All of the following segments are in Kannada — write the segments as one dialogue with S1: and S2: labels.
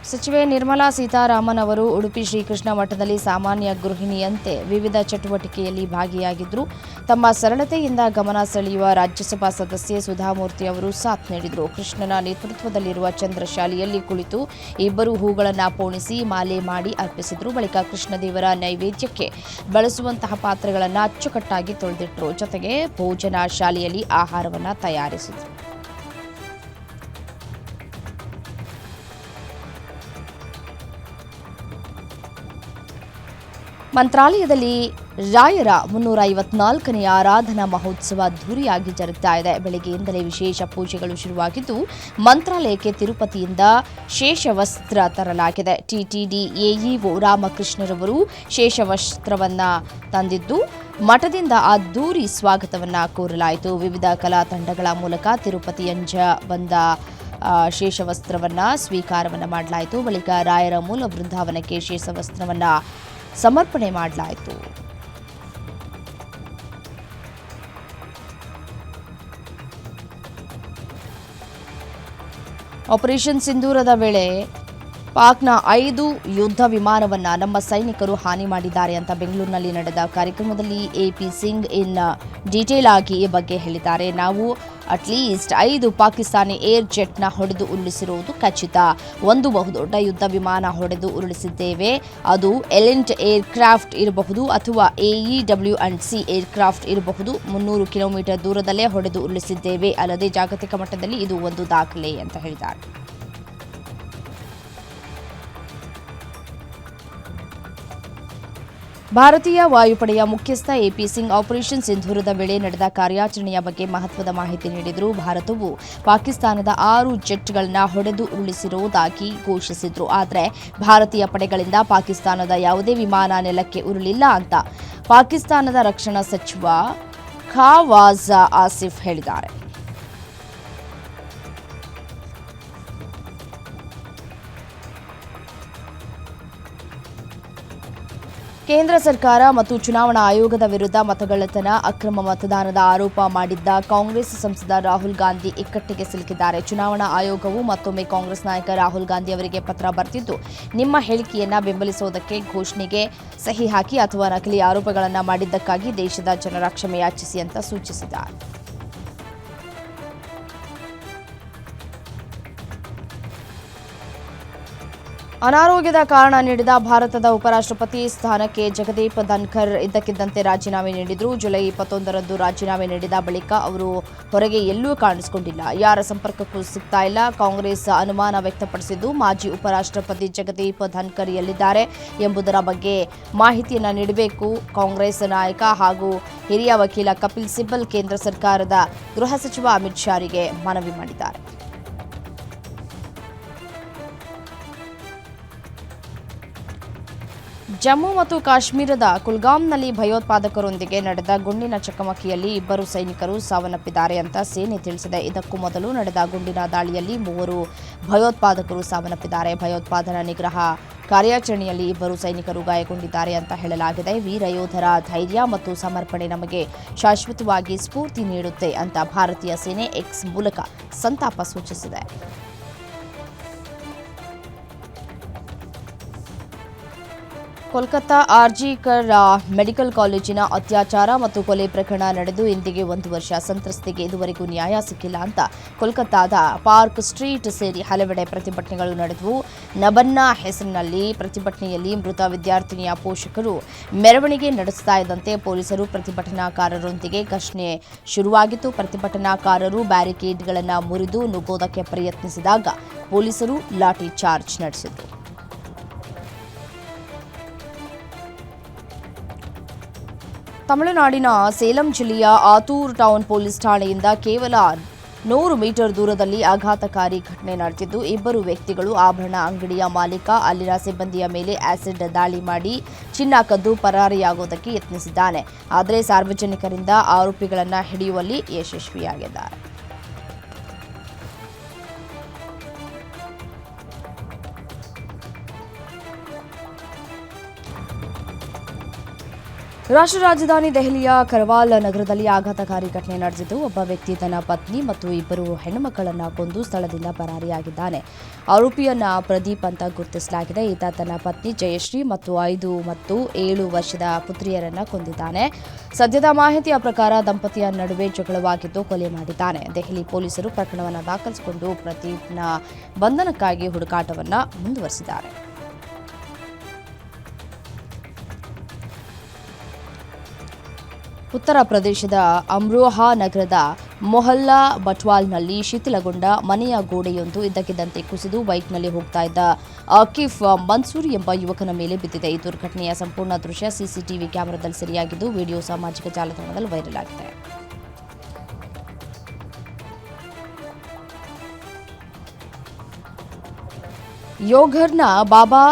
S1: ಸಚಿವೆ ನಿರ್ಮಲಾ ಸೀತಾರಾಮನ್ ಅವರು ಉಡುಪಿ ಶ್ರೀಕೃಷ್ಣ ಮಠದಲ್ಲಿ ಸಾಮಾನ್ಯ ಗೃಹಿಣಿಯಂತೆ ವಿವಿಧ ಚಟುವಟಿಕೆಯಲ್ಲಿ ಭಾಗಿಯಾಗಿದ್ದರು. ತಮ್ಮ ಸರಳತೆಯಿಂದ ಗಮನ ಸೆಳೆಯುವ ರಾಜ್ಯಸಭಾ ಸದಸ್ಯೆ ಸುಧಾಮೂರ್ತಿ ಅವರು ಸಾಥ್ ನೀಡಿದರು. ಕೃಷ್ಣನ ನೇತೃತ್ವದಲ್ಲಿರುವ ಚಂದ್ರಶಾಲೆಯಲ್ಲಿ ಕುಳಿತು ಇಬ್ಬರು ಹೂಗಳನ್ನು ಪೋಣಿಸಿ ಮಾಲೆ ಮಾಡಿ ಅರ್ಪಿಸಿದರು. ಬಳಿಕ ಕೃಷ್ಣದೇವರ ನೈವೇದ್ಯಕ್ಕೆ ಬಳಸುವಂತಹ ಪಾತ್ರೆಗಳನ್ನು ಅಚ್ಚುಕಟ್ಟಾಗಿ ತೊಳೆದಿಟ್ಟರು. ಜೊತೆಗೆ ಭೋಜನ ಶಾಲೆಯಲ್ಲಿ ಆಹಾರವನ್ನು ತಯಾರಿಸಿದರು. ಮಂತ್ರಾಲಯದಲ್ಲಿ ರಾಯರ 354ನೇ ಆರಾಧನಾ ಮಹೋತ್ಸವ ಅದ್ದೂರಿಯಾಗಿ ಜರುಗ್ತಾ ಇದೆ. ಬೆಳಗ್ಗೆಯಿಂದಲೇ ವಿಶೇಷ ಪೂಜೆಗಳು ಶುರುವಾಗಿದ್ದು, ಮಂತ್ರಾಲಯಕ್ಕೆ ತಿರುಪತಿಯಿಂದ ಶೇಷವಸ್ತ್ರ ತರಲಾಗಿದೆ. ಟಿಟಿಡಿ ಎಇಒ ರಾಮಕೃಷ್ಣರವರು ಶೇಷವಸ್ತ್ರವನ್ನು ತಂದಿದ್ದು, ಮಠದಿಂದ ಅದ್ದೂರಿ ಸ್ವಾಗತವನ್ನು ಕೋರಲಾಯಿತು. ವಿವಿಧ ಕಲಾ ತಂಡಗಳ ಮೂಲಕ ತಿರುಪತಿಯಂಜ ಬಂದ ಶೇಷವಸ್ತ್ರವನ್ನು ಸ್ವೀಕಾರವನ್ನು ಮಾಡಲಾಯಿತು. ಬಳಿಕ ರಾಯರ ಮೂಲ ಬೃಂದಾವನಕ್ಕೆ ಶೇಷವಸ್ತ್ರವನ್ನು ಸಮರ್ಪಣೆ ಮಾಡಲಾಯಿತು. ಆಪರೇಷನ್ ಸಿಂಧೂರದ ವೇಳೆ ಪಾಕ್ನ 5 ಯುದ್ಧ ವಿಮಾನವನ್ನು ನಮ್ಮ ಸೈನಿಕರು ಹಾನಿ ಮಾಡಿದ್ದಾರೆ ಅಂತ ಬೆಂಗಳೂರಿನಲ್ಲಿ ನಡೆದ ಕಾರ್ಯಕ್ರಮದಲ್ಲಿ ಎಪಿ ಸಿಂಗ್ ಇನ್ ಡೀಟೇಲ್ ಆಗಿ ಈ ಬಗ್ಗೆ ಹೇಳಿದ್ದಾರೆ. ನಾವು ಅಟ್ಲೀಸ್ಟ್ 5 ಪಾಕಿಸ್ತಾನಿ ಏರ್ ಜೆಟ್ನ ಹೊಡೆದು ಉರುಳಿಸಿರುವುದು ಖಚಿತ. ಒಂದು ಬಹುದೊಡ್ಡ ಯುದ್ಧ ವಿಮಾನ ಹೊಡೆದು ಉರುಳಿಸಿದ್ದೇವೆ. ಅದು ಎಲಿಂಟ್ ಏರ್ ಕ್ರಾಫ್ಟ್ ಇರಬಹುದು ಅಥವಾ AEW&C ಏರ್ ಕ್ರಾಫ್ಟ್ ಇರಬಹುದು. 300 ಕಿಲೋಮೀಟರ್ ದೂರದಲ್ಲೇ ಹೊಡೆದು ಉರುಳಿಸಿದ್ದೇವೆ. ಅಲ್ಲದೆ ಜಾಗತಿಕ ಮಟ್ಟದಲ್ಲಿ ಇದು ಒಂದು ದಾಖಲೆ ಅಂತ ಹೇಳಿದ್ದಾರೆ. ಭಾರತೀಯ ವಾಯುಪಡೆಯ ಮುಖ್ಯಸ್ಥ ಎಪಿ ಸಿಂಗ್ ಆಪರೇಷನ್ ಸಿಂಧೂರದ ವೇಳೆ ನಡೆದ ಕಾರ್ಯಾಚರಣೆಯ ಬಗ್ಗೆ ಮಹತ್ವದ ಮಾಹಿತಿ ನೀಡಿದರು. ಭಾರತವು ಪಾಕಿಸ್ತಾನದ 6 ಜೆಟ್ಗಳನ್ನು ಹೊಡೆದು ಉರುಳಿಸಿರುವುದಾಗಿ ಘೋಷಿಸಿದ್ರು. ಆದರೆ ಭಾರತೀಯ ಪಡೆಗಳಿಂದ ಪಾಕಿಸ್ತಾನದ ಯಾವುದೇ ವಿಮಾನ ನೆಲಕ್ಕೆ ಉರುಳಿಲ್ಲ ಅಂತ ಪಾಕಿಸ್ತಾನದ ರಕ್ಷಣಾ ಸಚಿವ ಖವಾಜ ಆಸಿಫ್ ಹೇಳಿದ್ದಾರೆ. ಕೇಂದ್ರ ಸರ್ಕಾರ ಮತ್ತು ಚುನಾವಣಾ ಆಯೋಗದ ವಿರುದ್ಧ ಮತಗಳ್ಳತನ, ಅಕ್ರಮ ಮತದಾನದ ಆರೋಪ ಮಾಡಿದ್ದ ಕಾಂಗ್ರೆಸ್ ಸಂಸದ ರಾಹುಲ್ ಗಾಂಧಿ ಇಕ್ಕಟ್ಟಿಗೆ ಸಿಲುಕಿದ್ದಾರೆ. ಚುನಾವಣಾ ಆಯೋಗವು ಮತ್ತೊಮ್ಮೆ ಕಾಂಗ್ರೆಸ್ ನಾಯಕ ರಾಹುಲ್ ಗಾಂಧಿ ಅವರಿಗೆ ಪತ್ರ ಬರೆದಿದ್ದು, ನಿಮ್ಮ ಹೇಳಿಕೆಯನ್ನ ಬೆಂಬಲಿಸುವುದಕ್ಕೆ ಘೋಷಣೆಗೆ ಸಹಿ ಹಾಕಿ ಅಥವಾ ನಕಲಿ ಆರೋಪಗಳನ್ನು ಮಾಡಿದ್ದಕ್ಕಾಗಿ ದೇಶದ ಜನರ ಕ್ಷಮೆಯಾಚಿಸಿ ಅಂತ ಸೂಚಿಸಿದ್ದಾರೆ. ಅನಾರೋಗ್ಯದ ಕಾರಣ ನೀಡಿದ ಭಾರತದ ಉಪರಾಷ್ಟ್ರಪತಿ ಸ್ಥಾನಕ್ಕೆ ಜಗದೀಪ್ ಧನ್ಕರ್ ಇದ್ದಕ್ಕಿದ್ದಂತೆ ರಾಜೀನಾಮೆ ನೀಡಿದರು. ಜುಲೈ 21ರಂದು ರಾಜೀನಾಮೆ ನೀಡಿದ ಬಳಿಕ ಅವರು ಹೊರಗೆ ಎಲ್ಲೂ ಕಾಣಿಸಿಕೊಂಡಿಲ್ಲ. ಯಾರ ಸಂಪರ್ಕಕ್ಕೂ ಸಿಗ್ತಾ ಇಲ್ಲ. ಕಾಂಗ್ರೆಸ್ ಅನುಮಾನ ವ್ಯಕ್ತಪಡಿಸಿದ್ದು, ಮಾಜಿ ಉಪರಾಷ್ಟ್ರಪತಿ ಜಗದೀಪ್ ಧನ್ಕರ್ ಎಲ್ಲಿದ್ದಾರೆ ಎಂಬುದರ ಬಗ್ಗೆ ಮಾಹಿತಿಯನ್ನು ನೀಡಬೇಕು. ಕಾಂಗ್ರೆಸ್ ನಾಯಕ ಹಾಗೂ ಹಿರಿಯ ವಕೀಲ ಕಪಿಲ್ ಸಿಬಲ್ ಕೇಂದ್ರ ಸರ್ಕಾರದ ಗೃಹ ಸಚಿವ ಅಮಿತ್ ಶಾರಿಗೆ ಮನವಿ ಮಾಡಿದ್ದಾರೆ. ಜಮ್ಮು ಮತ್ತು ಕಾಶ್ಮೀರದ ಕುಲ್ಗಾಮ್ನಲ್ಲಿ ಭಯೋತ್ಪಾದಕರೊಂದಿಗೆ ನಡೆದ ಗುಂಡಿನ ಚಕಮಕಿಯಲ್ಲಿ 2 ಸೈನಿಕರು ಸಾವನ್ನಪ್ಪಿದ್ದಾರೆ ಅಂತ ಸೇನೆ ತಿಳಿಸಿದೆ. ಇದಕ್ಕೂ ಮೊದಲು ನಡೆದ ಗುಂಡಿನ ದಾಳಿಯಲ್ಲಿ 3 ಭಯೋತ್ಪಾದಕರು ಸಾವನ್ನಪ್ಪಿದ್ದಾರೆ. ಭಯೋತ್ಪಾದನಾ ನಿಗ್ರಹ ಕಾರ್ಯಾಚರಣೆಯಲ್ಲಿ 2 ಸೈನಿಕರು ಗಾಯಗೊಂಡಿದ್ದಾರೆ ಅಂತ ಹೇಳಲಾಗಿದೆ. ವೀರ ಯೋಧರ ಧೈರ್ಯ ಮತ್ತು ಸಮರ್ಪಣೆ ನಮಗೆ ಶಾಶ್ವತವಾಗಿ ಸ್ಫೂರ್ತಿ ನೀಡುತ್ತೆ ಅಂತ ಭಾರತೀಯ ಸೇನೆ ಎಕ್ಸ್ ಮೂಲಕ ಸಂತಾಪ ಸೂಚಿಸಿದೆ. ಕೋಲ್ಕತ್ತಾ ಆರ್ಜಿಕರ್ ಮೆಡಿಕಲ್ ಕಾಲೇಜಿನ ಅತ್ಯಾಚಾರ ಮತ್ತು ಕೊಲೆ ಪ್ರಕರಣ ನಡೆದು ಇಂದಿಗೆ 1 ವರ್ಷ. ಸಂತ್ರಸ್ತೆಗೆ ಇದುವರೆಗೂ ನ್ಯಾಯ ಸಿಕ್ಕಿಲ್ಲ ಅಂತ ಕೋಲ್ಕತ್ತಾದ ಪಾರ್ಕ್ ಸ್ಟ್ರೀಟ್ ಸೇರಿ ಹಲವೆಡೆ ಪ್ರತಿಭಟನೆಗಳು ನಡೆದವು. ನಬನ್ನ ಹೆಸರಿನಲ್ಲಿ ಪ್ರತಿಭಟನೆಯಲ್ಲಿ ಮೃತ ವಿದ್ಯಾರ್ಥಿನಿಯ ಪೋಷಕರು ಮೆರವಣಿಗೆ ನಡೆಸ್ತಾ ಇದ್ದಂತೆ ಪೊಲೀಸರು ಪ್ರತಿಭಟನಾಕಾರರೊಂದಿಗೆ ಘರ್ಷಣೆ ಶುರುವಾಗಿತ್ತು. ಪ್ರತಿಭಟನಾಕಾರರು ಬ್ಯಾರಿಕೇಡ್ಗಳನ್ನು ಮುರಿದು ನುಗ್ಗೋದಕ್ಕೆ ಪ್ರಯತ್ನಿಸಿದಾಗ ಪೊಲೀಸರು ಲಾಠಿ ಚಾರ್ಜ್ ನಡೆಸಿದರು. ತಮಿಳುನಾಡಿನ ಸೇಲಂ ಜಿಲ್ಲೆಯ ಆತೂರ್ ಟೌನ್ ಪೊಲೀಸ್ ಠಾಣೆಯಿಂದ ಕೇವಲ 100 ಮೀಟರ್ ದೂರದಲ್ಲಿ ಆಘಾತಕಾರಿ ಘಟನೆ ನಡೆದಿದ್ದು, 2 ವ್ಯಕ್ತಿಗಳು ಆಭರಣ ಅಂಗಡಿಯ ಮಾಲೀಕ ಅಲ್ಲಿನ ಸಿಬ್ಬಂದಿಯ ಮೇಲೆ ಆಸಿಡ್ ದಾಳಿ ಮಾಡಿ ಚಿನ್ನ ಕದ್ದು ಪರಾರಿಯಾಗುವುದಕ್ಕೆ ಯತ್ನಿಸಿದ್ದಾನೆ. ಆದರೆ ಸಾರ್ವಜನಿಕರಿಂದ ಆರೋಪಿಗಳನ್ನು ಹಿಡಿಯುವಲ್ಲಿ ಯಶಸ್ವಿಯಾಗಿದ್ದಾರೆ. ರಾಷ್ಟ್ರ ರಾಜಧಾನಿ ದೆಹಲಿಯ ಕರ್ವಾಲ್ ನಗರದಲ್ಲಿ ಆಘಾತಕಾರಿ ಘಟನೆ ನಡೆದಿದ್ದು, ಒಬ್ಬ ವ್ಯಕ್ತಿ ತನ್ನ ಪತ್ನಿ ಮತ್ತು ಇಬ್ಬರು ಹೆಣ್ಣುಮಕ್ಕಳನ್ನು ಕೊಂದು ಸ್ಥಳದಿಂದ ಪರಾರಿಯಾಗಿದ್ದಾನೆ. ಆರೋಪಿಯನ್ನ ಪ್ರದೀಪ್ ಅಂತ ಗುರುತಿಸಲಾಗಿದೆ. ಈತ ತನ್ನ ಪತ್ನಿ ಜಯಶ್ರೀ ಮತ್ತು 5 ಮತ್ತು 7 ವರ್ಷದ ಪುತ್ರಿಯರನ್ನ ಕೊಂದಿದ್ದಾನೆ. ಸದ್ಯದ ಮಾಹಿತಿಯ ಪ್ರಕಾರ ದಂಪತಿಯ ನಡುವೆ ಜಗಳವಾಗಿದ್ದು ಕೊಲೆ ಮಾಡಿದ್ದಾನೆ. ದೆಹಲಿ ಪೊಲೀಸರು ಪ್ರಕರಣವನ್ನು ದಾಖಲಿಸಿಕೊಂಡು ಪ್ರದೀಪ್ನ ಬಂಧನಕ್ಕಾಗಿ ಹುಡುಕಾಟವನ್ನು ಮುಂದುವರೆಸಿದ್ದಾರೆ. ಉತ್ತರ ಪ್ರದೇಶದ ಅಮ್ರೋಹಾ ನಗರದ ಮೊಹಲ್ಲಾ ಬಟ್ವಾಲ್ನಲ್ಲಿ ಶಿಥಿಲಗೊಂಡ ಮನೆಯ ಗೋಡೆಯೊಂದು ಇದ್ದಕ್ಕಿದ್ದಂತೆ ಕುಸಿದು ಬೈಕ್ನಲ್ಲಿ ಹೋಗ್ತಾ ಇದ್ದ ಆಕಿಫ್ ಮನ್ಸೂರ್ ಎಂಬ ಯುವಕನ ಮೇಲೆ ಬಿದ್ದಿದೆ. ಈ ದುರ್ಘಟನೆಯ ಸಂಪೂರ್ಣ ದೃಶ್ಯ ಸಿಸಿಟಿವಿ ಕ್ಯಾಮೆರಾದಲ್ಲಿ ಸೆರೆಯಾಗಿದ್ದು, ವಿಡಿಯೋ ಸಾಮಾಜಿಕ ಜಾಲತಾಣದಲ್ಲಿ ವೈರಲ್ ಆಗಿದೆ. ಯೋಘರ್ನ ಬಾಬಾ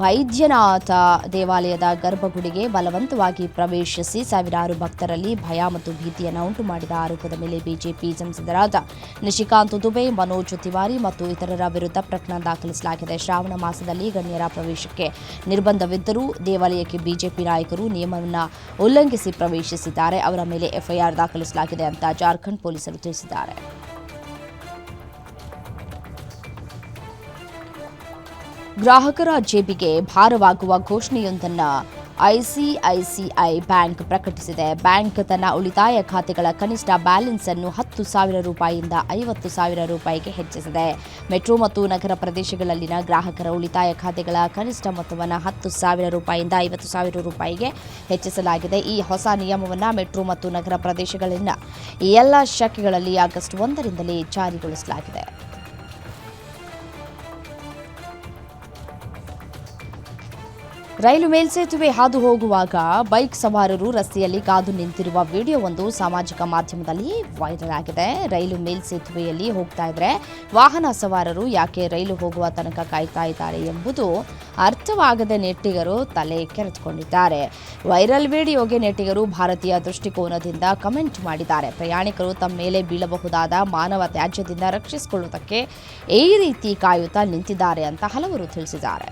S1: ಬೈದ್ಯನಾಥ ದೇವಾಲಯದ ಗರ್ಭಗುಡಿಗೆ ಬಲವಂತವಾಗಿ ಪ್ರವೇಶಿಸಿ ಸಾವಿರಾರು ಭಕ್ತರಲ್ಲಿ ಭಯ ಮತ್ತು ಭೀತಿಯನ್ನು ಉಂಟು ಮಾಡಿದ ಆರೋಪದ ಮೇಲೆ ಬಿಜೆಪಿ ಸಂಸದರಾದ ನಿಶಿಕಾಂತ್ ದುಬೆ, ಮನೋಜ್ ತಿವಾರಿ ಮತ್ತು ಇತರರ ವಿರುದ್ಧ ಪ್ರಕರಣ ದಾಖಲಿಸಲಾಗಿದೆ. ಶ್ರಾವಣ ಮಾಸದಲ್ಲಿ ಗಣ್ಯರ ಪ್ರವೇಶಕ್ಕೆ ನಿರ್ಬಂಧವಿದ್ದರೂ ದೇವಾಲಯಕ್ಕೆ ಬಿಜೆಪಿ ನಾಯಕರು ನಿಯಮವನ್ನು ಉಲ್ಲಂಘಿಸಿ ಪ್ರವೇಶಿಸಿದ್ದಾರೆ. ಅವರ ಮೇಲೆ ಎಫ್ಐಆರ್ ದಾಖಲಿಸಲಾಗಿದೆ ಅಂತ ಜಾರ್ಖಂಡ್ ಪೊಲೀಸರು ತಿಳಿಸಿದ್ದಾರೆ. ಗ್ರಾಹಕರ ಜೇಬಿಗೆ ಭಾರವಾಗುವ ಘೋಷಣೆಯೊಂದನ್ನು ಐಸಿಐಸಿಐ ಬ್ಯಾಂಕ್ ಪ್ರಕಟಿಸಿದೆ. ಬ್ಯಾಂಕ್ ತನ್ನ ಉಳಿತಾಯ ಖಾತೆಗಳ ಕನಿಷ್ಠ ಬ್ಯಾಲೆನ್ಸ್ ಅನ್ನು 10,000 ರೂಪಾಯಿಯಿಂದ 50,000 ರೂಪಾಯಿಗೆ ಹೆಚ್ಚಿಸಿದೆ. ಮೆಟ್ರೋ ಮತ್ತು ನಗರ ಪ್ರದೇಶಗಳಲ್ಲಿನ ಗ್ರಾಹಕರ ಉಳಿತಾಯ ಖಾತೆಗಳ ಕನಿಷ್ಠ ಮೊತ್ತವನ್ನು 10,000 ರೂಪಾಯಿಯಿಂದ 50,000 ರೂಪಾಯಿಗೆ ಹೆಚ್ಚಿಸಲಾಗಿದೆ. ಈ ಹೊಸ ನಿಯಮವನ್ನು ಮೆಟ್ರೋ ಮತ್ತು ನಗರ ಪ್ರದೇಶಗಳಲ್ಲಿನ ಎಲ್ಲ ಶಾಖೆಗಳಲ್ಲಿ ಆಗಸ್ಟ್ 1ರಿಂದಲೇ ಜಾರಿಗೊಳಿಸಲಾಗಿದೆ. ರೈಲು ಮೇಲ್ಸೇತುವೆ ಹಾದು ಹೋಗುವಾಗ ಬೈಕ್ ಸವಾರರು ರಸ್ತೆಯಲ್ಲಿ ಕಾದು ನಿಂತಿರುವ ವಿಡಿಯೋವೊಂದು ಸಾಮಾಜಿಕ ಮಾಧ್ಯಮದಲ್ಲಿ ವೈರಲ್ ಆಗಿದೆ. ರೈಲು ಮೇಲ್ಸೇತುವೆಯಲ್ಲಿ ಹೋಗ್ತಾ ಇದ್ರೆ ವಾಹನ ಸವಾರರು ಯಾಕೆ ರೈಲು ಹೋಗುವ ತನಕ ಕಾಯ್ತಾ ಇದ್ದಾರೆ ಎಂಬುದು ಅರ್ಥವಾಗದ ನೆಟ್ಟಿಗರು ತಲೆ ಕೆರೆದುಕೊಂಡಿದ್ದಾರೆ. ವೈರಲ್ ವಿಡಿಯೋಗೆ ನೆಟ್ಟಿಗರು ಭಾರತೀಯ ದೃಷ್ಟಿಕೋನದಿಂದ ಕಮೆಂಟ್ ಮಾಡಿದ್ದಾರೆ. ಪ್ರಯಾಣಿಕರು ತಮ್ಮ ಮೇಲೆ ಬೀಳಬಹುದಾದ ಮಾನವ ತ್ಯಾಜ್ಯದಿಂದ ರಕ್ಷಿಸಿಕೊಳ್ಳುವುದಕ್ಕೆ ಈ ರೀತಿ ಕಾಯುತ್ತಾ ನಿಂತಿದ್ದಾರೆ ಅಂತ ಹಲವರು ತಿಳಿಸಿದ್ದಾರೆ.